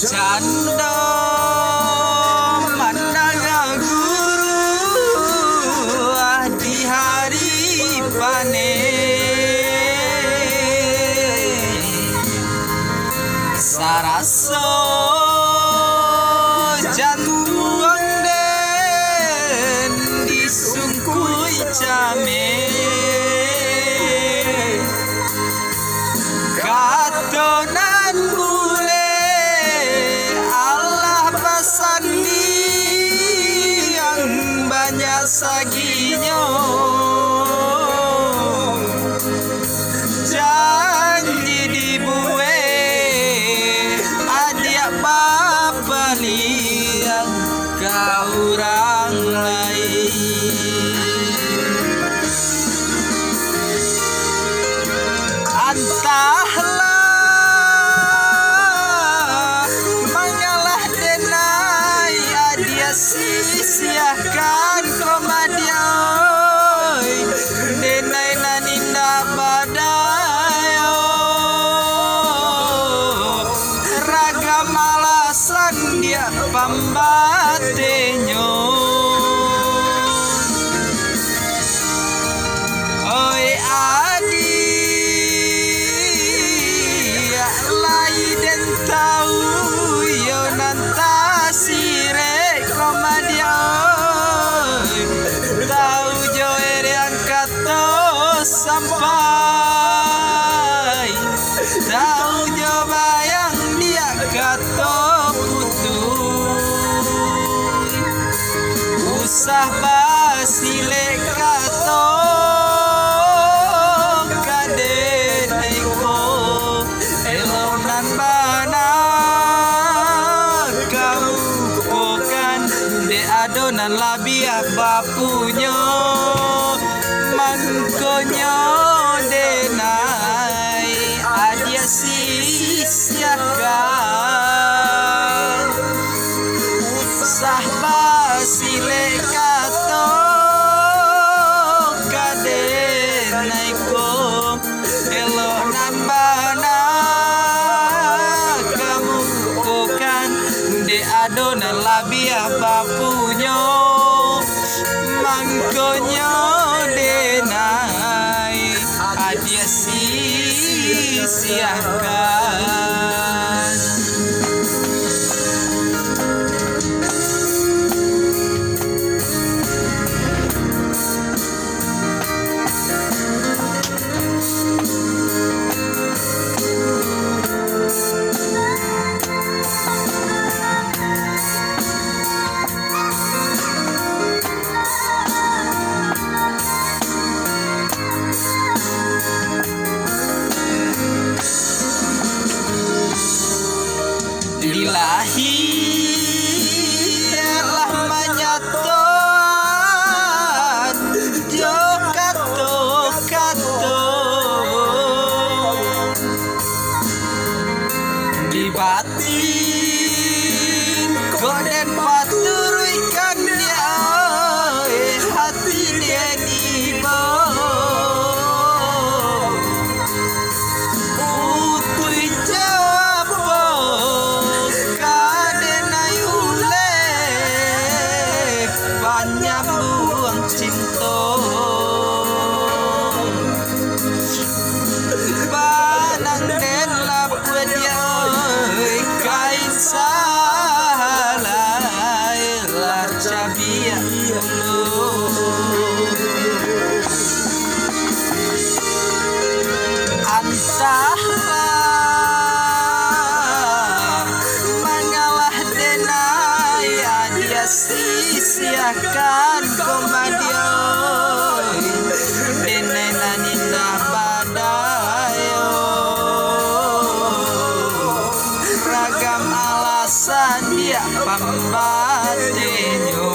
Canda mandang guru di hari panen saraso jantung den disungkui came katonan bule Allah pasandi yang banyak saginya janji dibuat adik bapa liang kau orang lain entahlah mengalah denai adia sisiahkan komadioi denai naninda badayo ragam alasan dia pambatenyo oi adi tahu yo nantasire komadioi tahu jo yang kata sampai tahu jo bayang dia kata putus usah basile kata kadeneko elonan bana kamu bukan de adonan labiah bapunya mangkonyo denai adia sisiahkan usah basile kato kadenai ko elonan bana kamu bukan de adonan labiah bapunya mangkonyo denai adia sisiahkan dilahirlah menyatuan jo kato di batin koden paturikan dia hati dia nibo putui jawab nyambung cinta banang den lapua dia kain salah lah cabia entahlah mengalah denai adia sisiahkan komadioi denai naninda badayo ragam alasan dia pambatenyo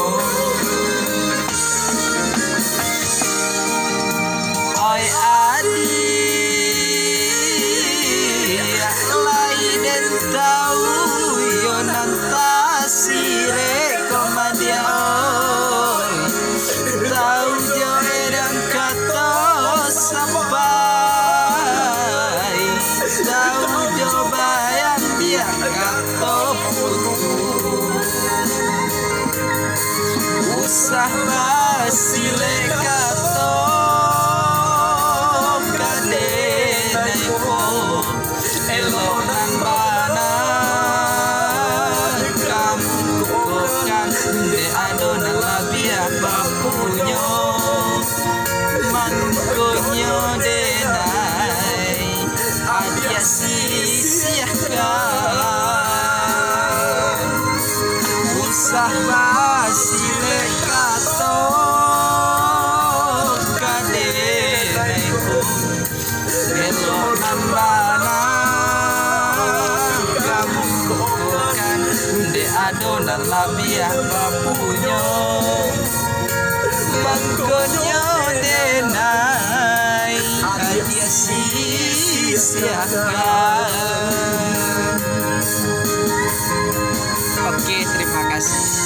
oi adi bukan de adonan labiah bapunyo bangkonyo denai aja sia-siakan. Oke, terima kasih.